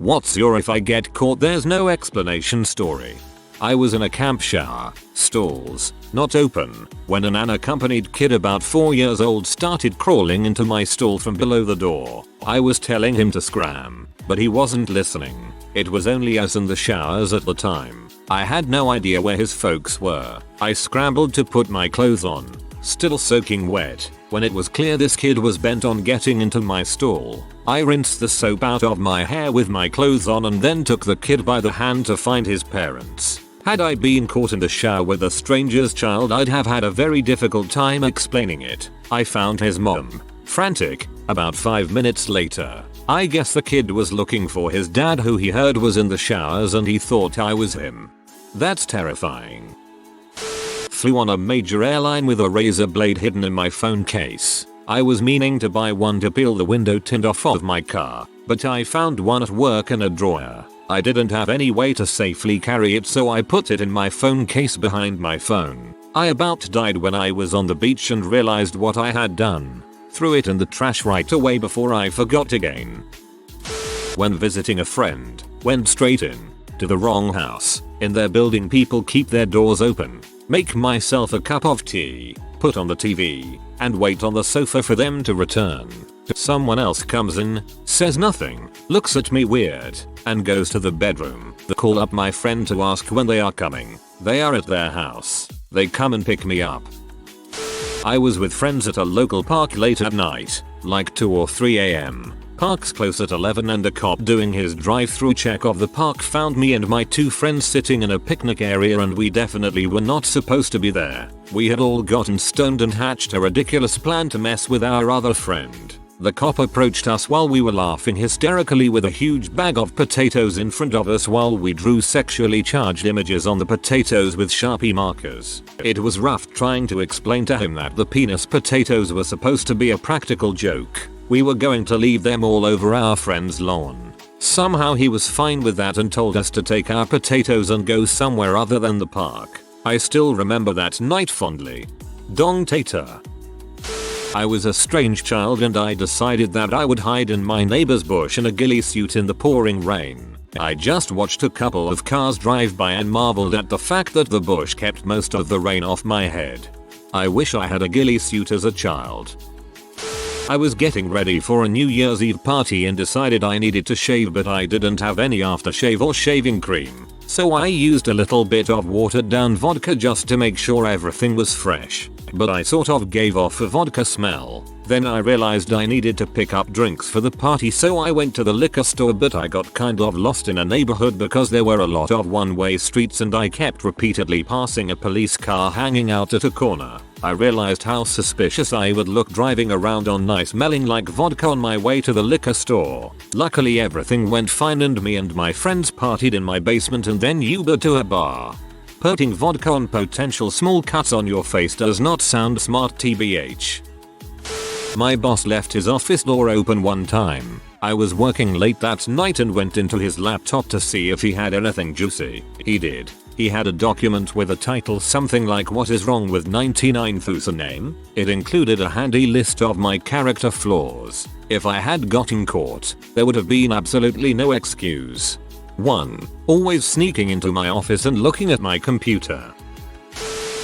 What's your if I get caught there's no explanation story? I was in a camp shower, stalls, not open, when an unaccompanied kid about 4 years old started crawling into my stall from below the door. I was telling him to scram, but he wasn't listening. It was only us in the showers at the time. I had no idea where his folks were. I scrambled to put my clothes on, still soaking wet, when it was clear this kid was bent on getting into my stall. I rinsed the soap out of my hair with my clothes on and then took the kid by the hand to find his parents. Had I been caught in the shower with a stranger's child, I'd have had a very difficult time explaining it. I found his mom, frantic, about 5 minutes later. I guess the kid was looking for his dad, who he heard was in the showers, and he thought I was him. That's terrifying. Flew on a major airline with a razor blade hidden in my phone case. I was meaning to buy one to peel the window tint off of my car, but I found one at work in a drawer. I didn't have any way to safely carry it, so I put it in my phone case behind my phone. I about died when I was on the beach and realized what I had done. Threw it in the trash right away before I forgot again. When visiting a friend, went straight in to the wrong house. In their building people keep their doors open. Make myself a cup of tea, put on the TV, and wait on the sofa for them to return. Someone else comes in, says nothing, looks at me weird, and goes to the bedroom. Call up my friend to ask when they are coming. They are at their house. They come and pick me up. I was with friends at a local park late at night, like 2 or 3 AM. Park's close at 11 and a cop doing his drive-through check of the park found me and my 2 friends sitting in a picnic area, and we definitely were not supposed to be there. We had all gotten stoned and hatched a ridiculous plan to mess with our other friend. The cop approached us while we were laughing hysterically with a huge bag of potatoes in front of us while we drew sexually charged images on the potatoes with Sharpie markers. It was rough trying to explain to him that the penis potatoes were supposed to be a practical joke. We were going to leave them all over our friend's lawn. Somehow he was fine with that and told us to take our potatoes and go somewhere other than the park. I still remember that night fondly. Dong tater. I was a strange child and I decided that I would hide in my neighbor's bush in a ghillie suit in the pouring rain. I just watched a couple of cars drive by and marveled at the fact that the bush kept most of the rain off my head. I wish I had a ghillie suit as a child. I was getting ready for a New Year's Eve party and decided I needed to shave, but I didn't have any aftershave or shaving cream. So I used a little bit of watered down vodka just to make sure everything was fresh. But I sort of gave off a vodka smell. Then I realized I needed to pick up drinks for the party, so I went to the liquor store, but I got kind of lost in a neighborhood because there were a lot of one-way streets and I kept repeatedly passing a police car hanging out at a corner. I realized how suspicious I would look driving around on nice smelling like vodka on my way to the liquor store. Luckily everything went fine and me and my friends partied in my basement and then Ubered to a bar. Putting vodka on potential small cuts on your face does not sound smart, tbh. My boss left his office door open one time. I was working late that night and went into his laptop to see if he had anything juicy. He did. He had a document with a title something like "What is wrong with 99 Name?" It included a handy list of my character flaws. If I had gotten caught, there would have been absolutely no excuse. 1. Always sneaking into my office and looking at my computer.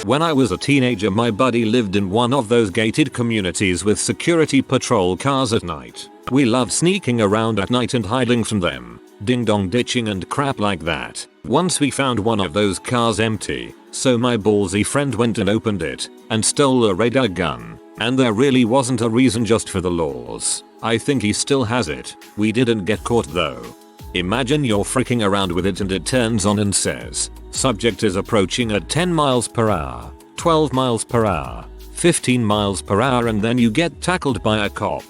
When I was a teenager, my buddy lived in one of those gated communities with security patrol cars at night. We loved sneaking around at night and hiding from them, ding dong ditching and crap like that. Once we found one of those cars empty, so my ballsy friend went and opened it and stole a radar gun. And there really wasn't a reason, just for the laws. I think he still has it. We didn't get caught though. Imagine you're freaking around with it and it turns on and says, "Subject is approaching at 10 miles per hour, 12 miles per hour, 15 miles per hour," and then you get tackled by a cop.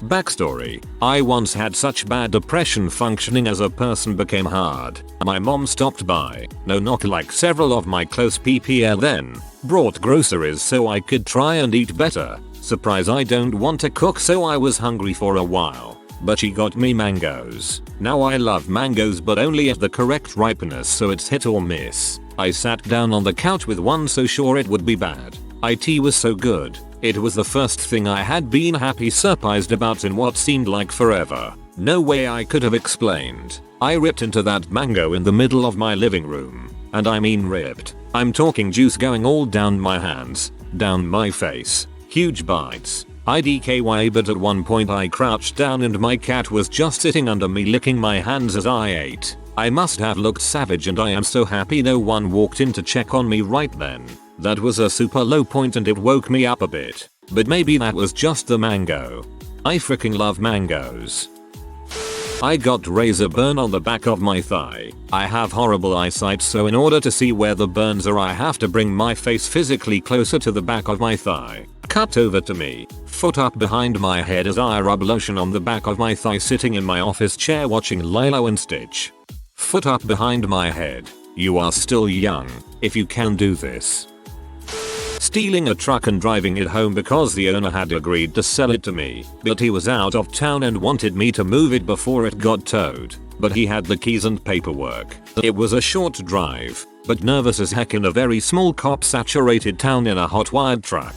Backstory: I once had such bad depression functioning as a person became hard. My mom stopped by, no knock, like several of my close PPL, then brought groceries so I could try and eat better. Surprise, I don't want to cook, so I was hungry for a while. But she got me mangoes. Now I love mangoes, but only at the correct ripeness, so it's hit or miss. I sat down on the couch with one, so sure it would be bad. It was so good. It was the first thing I had been happy surprised about in what seemed like forever. No way I could have explained. I ripped into that mango in the middle of my living room. And I mean ripped. I'm talking juice going all down my hands, down my face, huge bites. IDKY, but at one point I crouched down and my cat was just sitting under me licking my hands as I ate. I must have looked savage and I am so happy no one walked in to check on me right then. That was a super low point and it woke me up a bit. But maybe that was just the mango. I freaking love mangoes. I got razor burn on the back of my thigh. I have horrible eyesight, so in order to see where the burns are I have to bring my face physically closer to the back of my thigh. Cut over to me, foot up behind my head as I rub lotion on the back of my thigh sitting in my office chair watching Lilo and Stitch. Foot up behind my head. You are still young, if you can do this. Stealing a truck and driving it home because the owner had agreed to sell it to me, but he was out of town and wanted me to move it before it got towed. But he had the keys and paperwork. It was a short drive, but nervous as heck in a very small cop-saturated town in a hot-wired truck.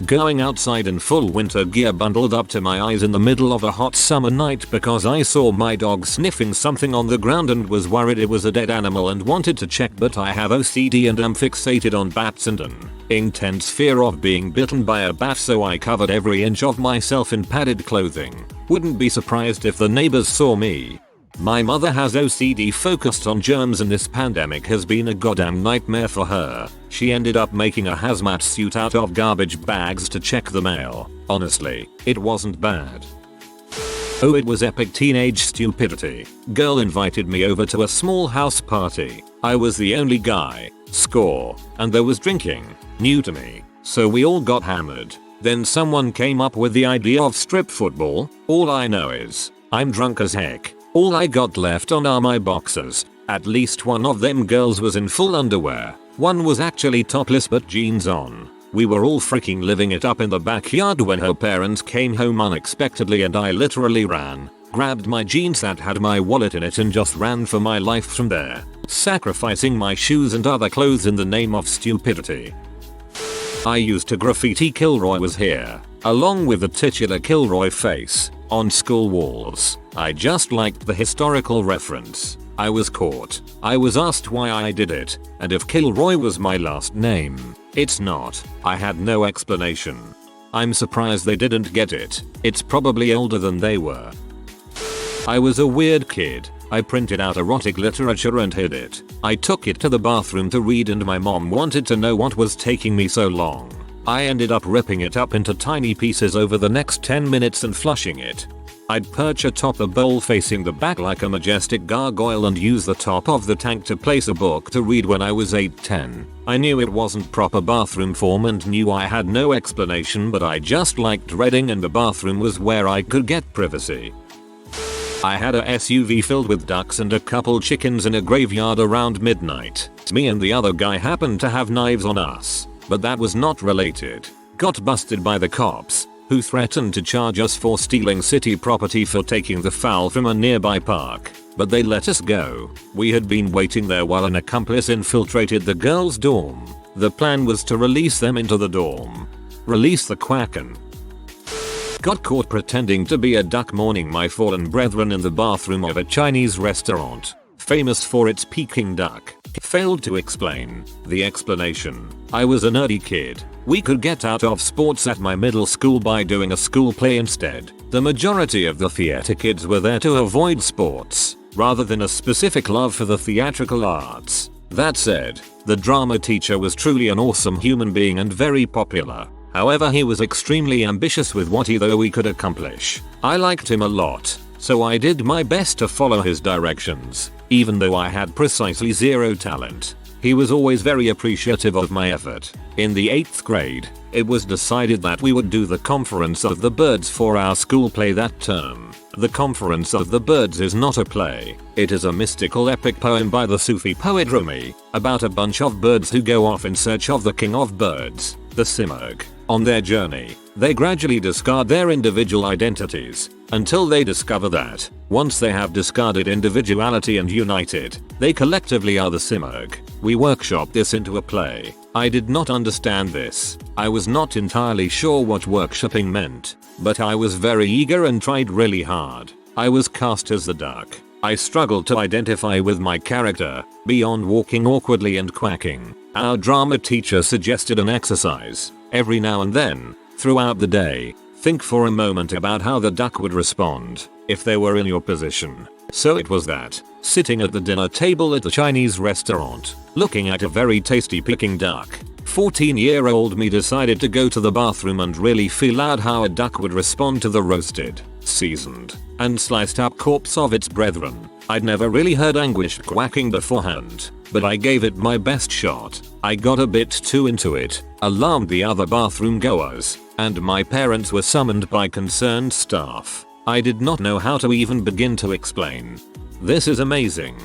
Going outside in full winter gear bundled up to my eyes in the middle of a hot summer night because I saw my dog sniffing something on the ground and was worried it was a dead animal and wanted to check, but I have OCD and am fixated on bats and an intense fear of being bitten by a bat, so I covered every inch of myself in padded clothing. Wouldn't be surprised if the neighbors saw me. My mother has OCD focused on germs and this pandemic has been a goddamn nightmare for her. She ended up making a hazmat suit out of garbage bags to check the mail. Honestly, it wasn't bad. Oh, it was epic teenage stupidity. Girl invited me over to a small house party. I was the only guy. Score. And there was drinking. New to me. So we all got hammered. Then someone came up with the idea of strip football. All I know is, I'm drunk as heck. All I got left on are my boxers. At least one of them girls was in full underwear. One was actually topless but jeans on. We were all freaking living it up in the backyard when her parents came home unexpectedly and I literally ran, grabbed my jeans that had my wallet in it and just ran for my life from there, sacrificing my shoes and other clothes in the name of stupidity. I used to graffiti Kilroy was here, along with the titular Kilroy face, on school walls. I just liked the historical reference. I was caught. I was asked why I did it, and if Kilroy was my last name. It's not. I had no explanation. I'm surprised they didn't get it. It's probably older than they were. I was a weird kid. I printed out erotic literature and hid it. I took it to the bathroom to read and my mom wanted to know what was taking me so long. I ended up ripping it up into tiny pieces over the next 10 minutes and flushing it. I'd perch atop a bowl facing the back like a majestic gargoyle and use the top of the tank to place a book to read when I was 8-10. I knew it wasn't proper bathroom form and knew I had no explanation, but I just liked reading and the bathroom was where I could get privacy. I had a SUV filled with ducks and a couple chickens in a graveyard around midnight. Me and the other guy happened to have knives on us, but that was not related. Got busted by the cops, who threatened to charge us for stealing city property for taking the fowl from a nearby park, but they let us go. We had been waiting there while an accomplice infiltrated the girls' dorm. The plan was to release them into the dorm. Release the Quacken. Got caught pretending to be a duck mourning my fallen brethren in the bathroom of a Chinese restaurant, famous for its Peking duck. Failed to explain. The explanation. I was a nerdy kid. We could get out of sports at my middle school by doing a school play instead. The majority of the theater kids were there to avoid sports, rather than a specific love for the theatrical arts. That said, the drama teacher was truly an awesome human being and very popular. However, he was extremely ambitious with what he could accomplish. I liked him a lot, so I did my best to follow his directions, even though I had precisely zero talent. He was always very appreciative of my effort. In the 8th grade, it was decided that we would do the Conference of the Birds for our school play that term. The Conference of the Birds is not a play. It is a mystical epic poem by the Sufi poet Rumi, about a bunch of birds who go off in search of the king of birds, the Simurgh. On their journey, they gradually discard their individual identities, until they discover that, once they have discarded individuality and united, they collectively are the Simurg. We workshopped this into a play. I did not understand this. I was not entirely sure what workshopping meant, but I was very eager and tried really hard. I was cast as the duck. I struggled to identify with my character, beyond walking awkwardly and quacking. Our drama teacher suggested an exercise. Every now and then, throughout the day, think for a moment about how the duck would respond if they were in your position. So it was that, sitting at the dinner table at the Chinese restaurant, looking at a very tasty Peking duck, 14-year-old me decided to go to the bathroom and really feel out how a duck would respond to the roasted, seasoned, and sliced up corpse of its brethren. I'd never really heard anguish quacking beforehand, but I gave it my best shot. I got a bit too into it, alarmed the other bathroom goers, and my parents were summoned by concerned staff. I did not know how to even begin to explain. This is amazing.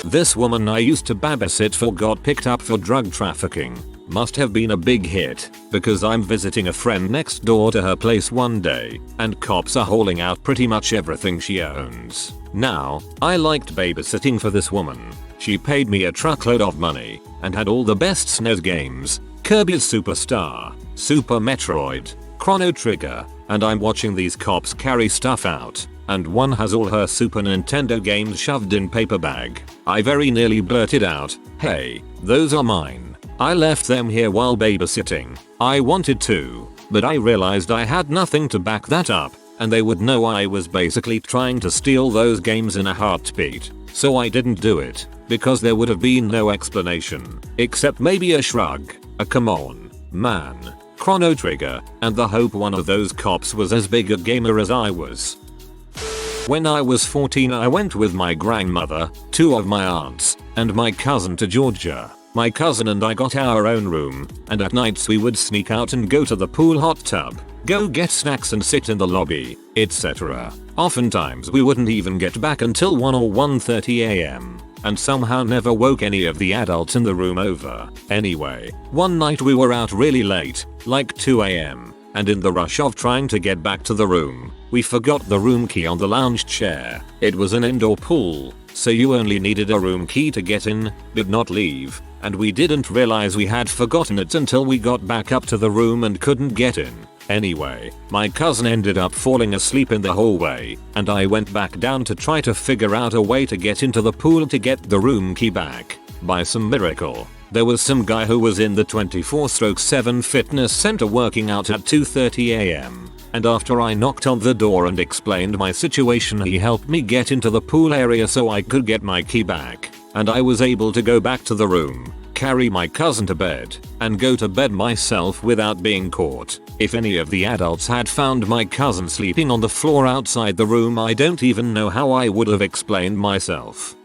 This woman I used to babysit for got picked up for drug trafficking. Must have been a big hit, because I'm visiting a friend next door to her place one day, and cops are hauling out pretty much everything she owns. Now, I liked babysitting for this woman. She paid me a truckload of money, and had all the best SNES games, Kirby's Superstar, Super Metroid, Chrono Trigger, and I'm watching these cops carry stuff out, and one has all her Super Nintendo games shoved in paper bag. I very nearly blurted out, "Hey, those are mine. I left them here while babysitting." I wanted to, but I realized I had nothing to back that up, and they would know I was basically trying to steal those games in a heartbeat. So I didn't do it, because there would have been no explanation, except maybe a shrug, a "come on, man," Chrono Trigger, and the hope one of those cops was as big a gamer as I was. When I was 14, I went with my grandmother, 2 of my aunts, and my cousin to Georgia. My cousin and I got our own room, and at nights we would sneak out and go to the pool hot tub, go get snacks and sit in the lobby, etc. Oftentimes we wouldn't even get back until 1 or 1:30 am, and somehow never woke any of the adults in the room over. Anyway, one night we were out really late, like 2 am, and in the rush of trying to get back to the room, we forgot the room key on the lounge chair. It was an indoor pool, so you only needed a room key to get in, but not leave, and we didn't realize we had forgotten it until we got back up to the room and couldn't get in. Anyway, my cousin ended up falling asleep in the hallway, and I went back down to try to figure out a way to get into the pool to get the room key back. By some miracle, there was some guy who was in the 24/7 fitness center working out at 2:30 am. And after I knocked on the door and explained my situation, he helped me get into the pool area so I could get my key back, and I was able to go back to the room, carry my cousin to bed, and go to bed myself without being caught. If any of the adults had found my cousin sleeping on the floor outside the room, I don't even know how I would have explained myself.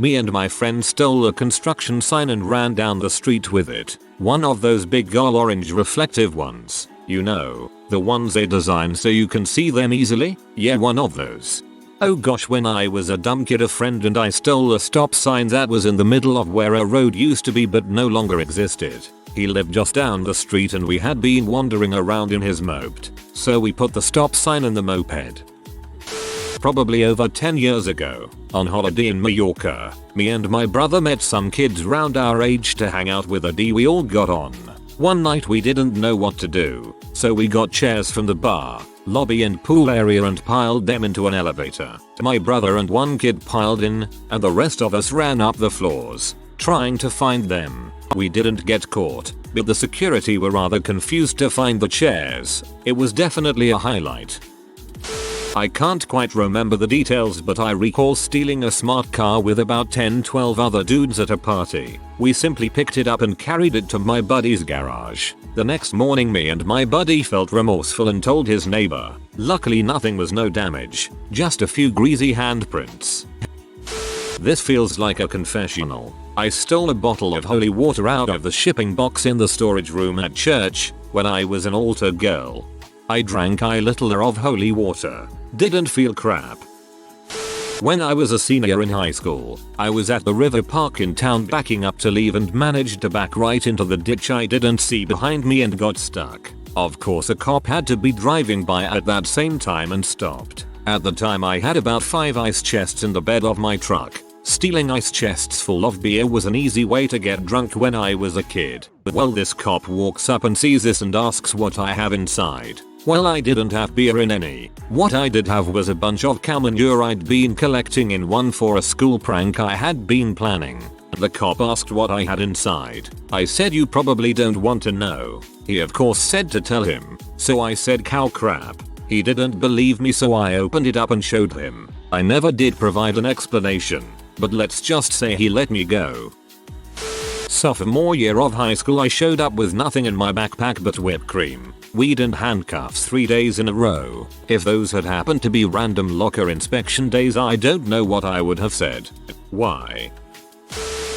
Me and my friend stole a construction sign and ran down the street with it. One of those big all orange reflective ones. You know, the ones they design so you can see them easily? Yeah, one of those. Oh gosh, when I was a dumb kid, a friend and I stole a stop sign that was in the middle of where a road used to be but no longer existed. He lived just down the street and we had been wandering around in his moped, so we put the stop sign in the moped. Probably over 10 years ago, on holiday in Mallorca, me and my brother met some kids round our age to hang out with. We all got on. One night we didn't know what to do, so we got chairs from the bar, lobby and pool area and piled them into an elevator. My brother and one kid piled in, and the rest of us ran up the floors, trying to find them. We didn't get caught, but the security were rather confused to find the chairs. It was definitely a highlight. I can't quite remember the details, but I recall stealing a smart car with about 10-12 other dudes at a party. We simply picked it up and carried it to my buddy's garage. The next morning me and my buddy felt remorseful and told his neighbor. Luckily nothing was no damage, just a few greasy handprints. This feels like a confessional. I stole a bottle of holy water out of the shipping box in the storage room at church when I was an altar girl. I drank a little of holy water. Didn't feel crap. When I was a senior in high school, I was at the river park in town backing up to leave and managed to back right into the ditch I didn't see behind me and got stuck. Of course a cop had to be driving by at that same time and stopped. At the time I had about 5 ice chests in the bed of my truck. Stealing ice chests full of beer was an easy way to get drunk when I was a kid. Well, this cop walks up and sees this and asks what I have inside. Well, I didn't have beer in any. What I did have was a bunch of cow manure I'd been collecting in one for a school prank I had been planning. The cop asked what I had inside. I said, you probably don't want to know. He of course said to tell him. So I said cow crap. He didn't believe me, so I opened it up and showed him. I never did provide an explanation, but let's just say he let me go. Sophomore year of high school, I showed up with nothing in my backpack but whipped cream, weed and handcuffs 3 days in a row. If those had happened to be random locker inspection days, I don't know what I would have said. Why?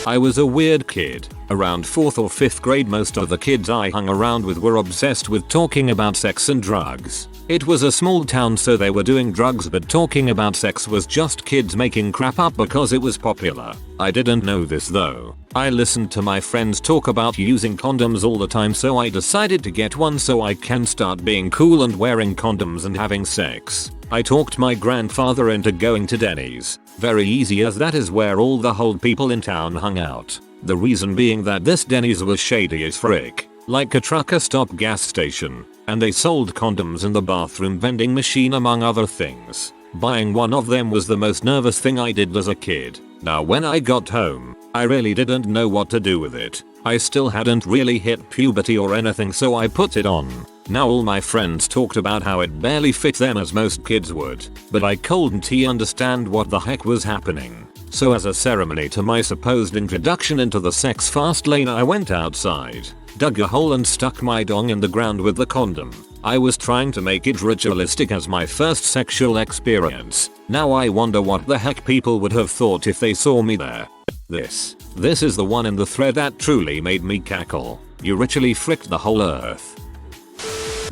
I was a weird kid. Around 4th or 5th grade, most of the kids I hung around with were obsessed with talking about sex and drugs. It was a small town, so they were doing drugs, but talking about sex was just kids making crap up because it was popular. I didn't know this though. I listened to my friends talk about using condoms all the time, so I decided to get one so I can start being cool and wearing condoms and having sex. I talked my grandfather into going to Denny's. Very easy, as that is where all the old people in town hung out. The reason being that this Denny's was shady as frick, like a trucker stop gas station, and they sold condoms in the bathroom vending machine among other things. Buying one of them was the most nervous thing I did as a kid. Now when I got home, I really didn't know what to do with it. I still hadn't really hit puberty or anything, so I put it on. Now all my friends talked about how it barely fit them, as most kids would, but I couldn't understand what the heck was happening. So as a ceremony to my supposed introduction into the sex fast lane, I went outside, dug a hole and stuck my dong in the ground with the condom. I was trying to make it ritualistic as my first sexual experience. Now I wonder what the heck people would have thought if they saw me there. This is the one in the thread that truly made me cackle. You ritually fricked the whole earth.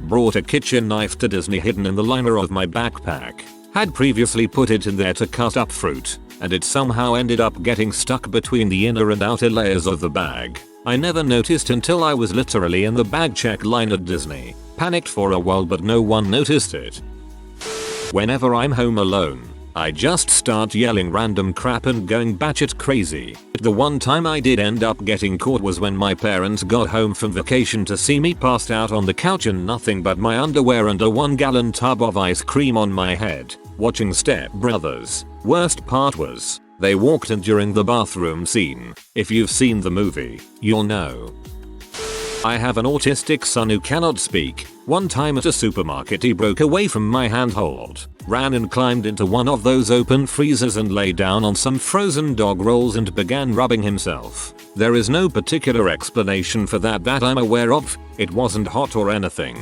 Brought a kitchen knife to Disney hidden in the liner of my backpack. Had previously put it in there to cut up fruit, and it somehow ended up getting stuck between the inner and outer layers of the bag. I never noticed until I was literally in the bag check line at Disney. Panicked for a while, but no one noticed it. Whenever I'm home alone, I just start yelling random crap and going batshit crazy. The one time I did end up getting caught was when my parents got home from vacation to see me passed out on the couch and nothing but my underwear and a 1-gallon tub of ice cream on my head, watching Step Brothers. Worst part was, they walked in during the bathroom scene. If you've seen the movie, you'll know. I have an autistic son who cannot speak. One time at a supermarket, he broke away from my handhold, ran and climbed into one of those open freezers and lay down on some frozen dog rolls and began rubbing himself. There is no particular explanation for that I'm aware of. It wasn't hot or anything.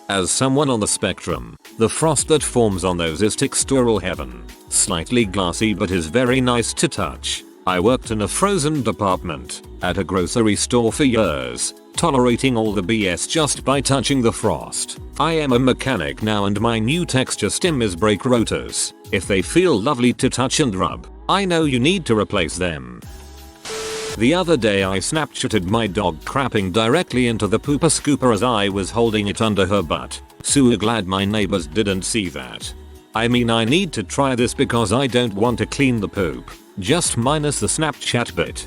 As someone on the spectrum, the frost that forms on those is textural heaven. Slightly glassy but is very nice to touch. I worked in a frozen department at a grocery store for years, tolerating all the BS just by touching the frost. I am a mechanic now, and my new texture stim is brake rotors. If they feel lovely to touch and rub, I know you need to replace them. The other day I Snapchatted my dog crapping directly into the pooper scooper as I was holding it under her butt. So glad my neighbors didn't see that. I mean, I need to try this because I don't want to clean the poop. Just minus the Snapchat bit.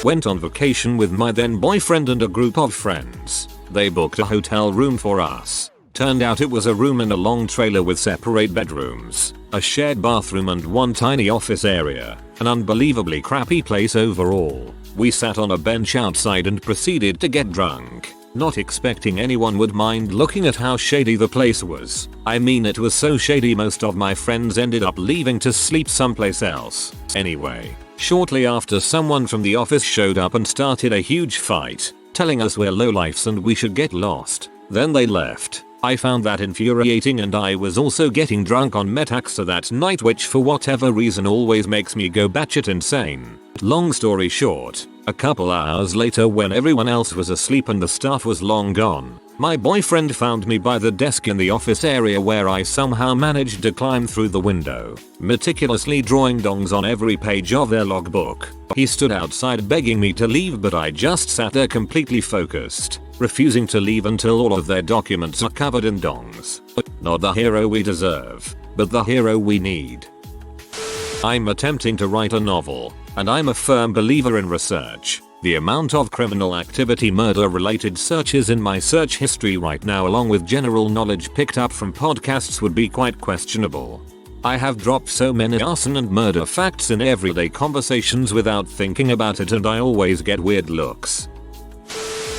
Went on vacation with my then boyfriend and a group of friends. They booked a hotel room for us. Turned out it was a room in a long trailer with separate bedrooms, a shared bathroom and one tiny office area. An unbelievably crappy place overall. We sat on a bench outside and proceeded to get drunk, not expecting anyone would mind looking at how shady the place was. I mean, it was so shady most of my friends ended up leaving to sleep someplace else. Anyway, shortly after, someone from the office showed up and started a huge fight, telling us we're lowlifes and we should get lost. Then they left. I found that infuriating, and I was also getting drunk on Metaxa that night, which for whatever reason always makes me go batshit insane. Long story short, a couple hours later, when everyone else was asleep and the staff was long gone, my boyfriend found me by the desk in the office area where I somehow managed to climb through the window, meticulously drawing dongs on every page of their logbook. He stood outside begging me to leave, but I just sat there completely focused. refusing to leave until all of their documents are covered in dongs. Not the hero we deserve, but the hero we need. I'm attempting to write a novel, and I'm a firm believer in research. The amount of criminal activity murder related searches in my search history right now along with general knowledge picked up from podcasts would be quite questionable. I have dropped so many arson and murder facts in everyday conversations without thinking about it, and I always get weird looks.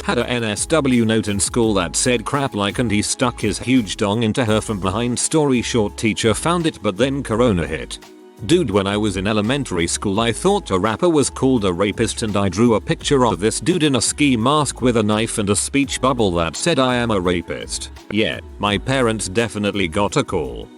Had a NSW note in school that said crap like and he stuck his huge dong into her from behind. Story short, teacher found it but then corona hit. Dude, when I was in elementary school I thought a rapper was called a rapist, and I drew a picture of this dude in a ski mask with a knife and a speech bubble that said I am a rapist. Yeah, my parents definitely got a call.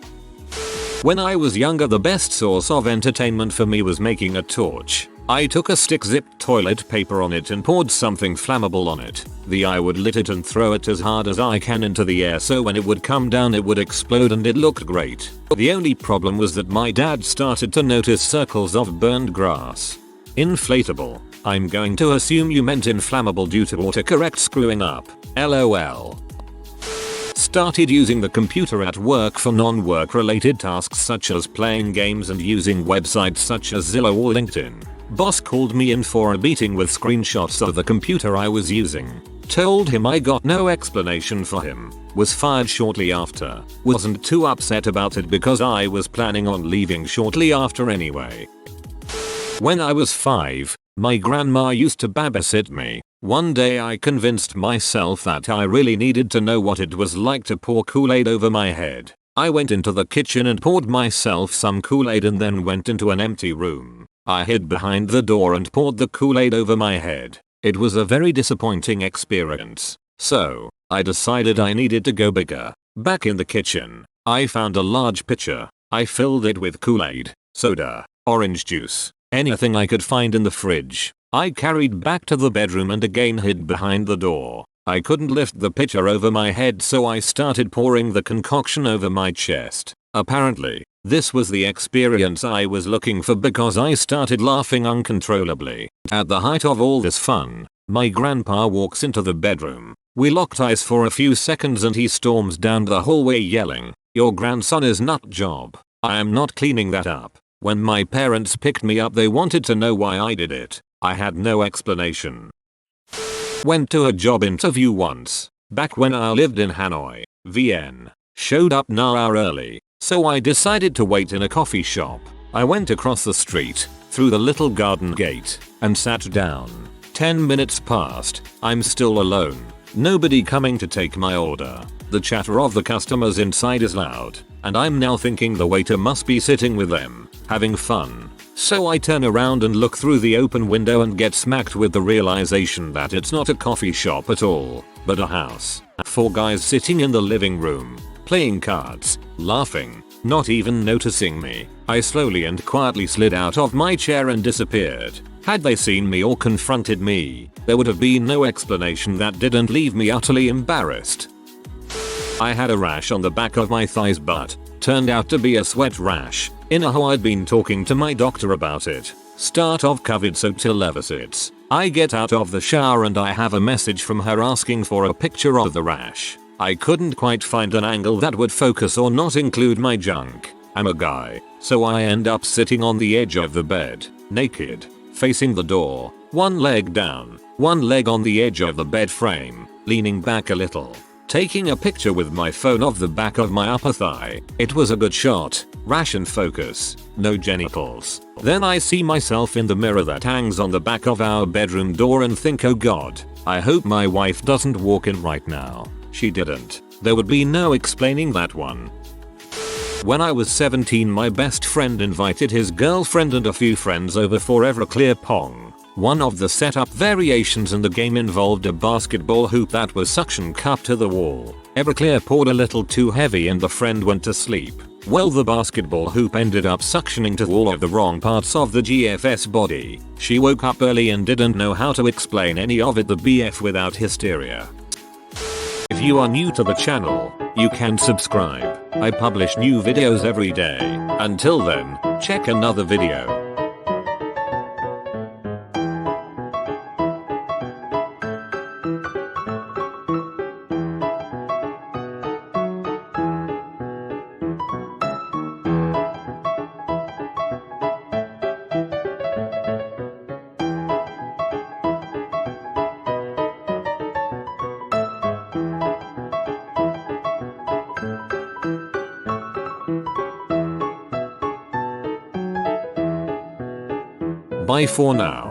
When I was younger the best source of entertainment for me was making a torch. I took a stick, zipped toilet paper on it and poured something flammable on it. I would lit it and throw it as hard as I can into the air so when it would come down it would explode, and it looked great. The only problem was that my dad started to notice circles of burned grass. Inflatable. I'm going to assume you meant inflammable due to autocorrect screwing up. LOL. Started using the computer at work for non-work related tasks such as playing games and using websites such as Zillow or LinkedIn. Boss called me in for a meeting with screenshots of the computer I was using. Told him I got no explanation for him. Was fired shortly after. Wasn't too upset about it because I was planning on leaving shortly after anyway. When I was 5, my grandma used to babysit me. One day I convinced myself that I really needed to know what it was like to pour Kool-Aid over my head. I went into the kitchen and poured myself some Kool-Aid and then went into an empty room. I hid behind the door and poured the Kool-Aid over my head. It was a very disappointing experience. So, I decided I needed to go bigger. Back in the kitchen, I found a large pitcher. I filled it with Kool-Aid, soda, orange juice, anything I could find in the fridge. I carried back to the bedroom and again hid behind the door. I couldn't lift the pitcher over my head, so I started pouring the concoction over my chest. Apparently, this was the experience I was looking for because I started laughing uncontrollably. At the height of all this fun, my grandpa walks into the bedroom. We locked eyes for a few seconds and he storms down the hallway yelling, "Your grandson is nut job. I am not cleaning that up." When my parents picked me up they wanted to know why I did it. I had no explanation. Went to a job interview once, back when I lived in Hanoi, VN. Showed up an hour early, so I decided to wait in a coffee shop. I went across the street, through the little garden gate, and sat down. 10 minutes passed, I'm still alone. Nobody coming to take my order. The chatter of the customers inside is loud, and I'm now thinking the waiter must be sitting with them, having fun. So I turn around and look through the open window and get smacked with the realization that it's not a coffee shop at all, but a house. 4 guys sitting in the living room, playing cards, laughing, not even noticing me. I slowly and quietly slid out of my chair and disappeared. Had they seen me or confronted me, there would have been no explanation that didn't leave me utterly embarrassed. I had a rash on the back of my thighs, but turned out to be a sweat rash. In a I'd been talking to my doctor about it. Start of COVID, so till Levisits. I get out of the shower and I have a message from her asking for a picture of the rash. I couldn't quite find an angle that would focus or not include my junk. I'm a guy, so I end up sitting on the edge of the bed, naked, facing the door, one leg down, one leg on the edge of the bed frame, leaning back a little, taking a picture with my phone of the back of my upper thigh. It was a good shot, rash and focus, no genitals. Then I see myself in the mirror that hangs on the back of our bedroom door and think, oh god, I hope my wife doesn't walk in right now. She didn't. There would be no explaining that one. When I was 17, my best friend invited his girlfriend and a few friends over for Everclear Pong. One of the setup variations in the game involved a basketball hoop that was suction cupped to the wall. Everclear poured a little too heavy and the friend went to sleep. Well, the basketball hoop ended up suctioning to all of the wrong parts of the GF's body. She woke up early and didn't know how to explain any of it the BF without hysteria. If you are new to the channel, you can subscribe. I publish new videos every day. Until then, check another video. Bye for now.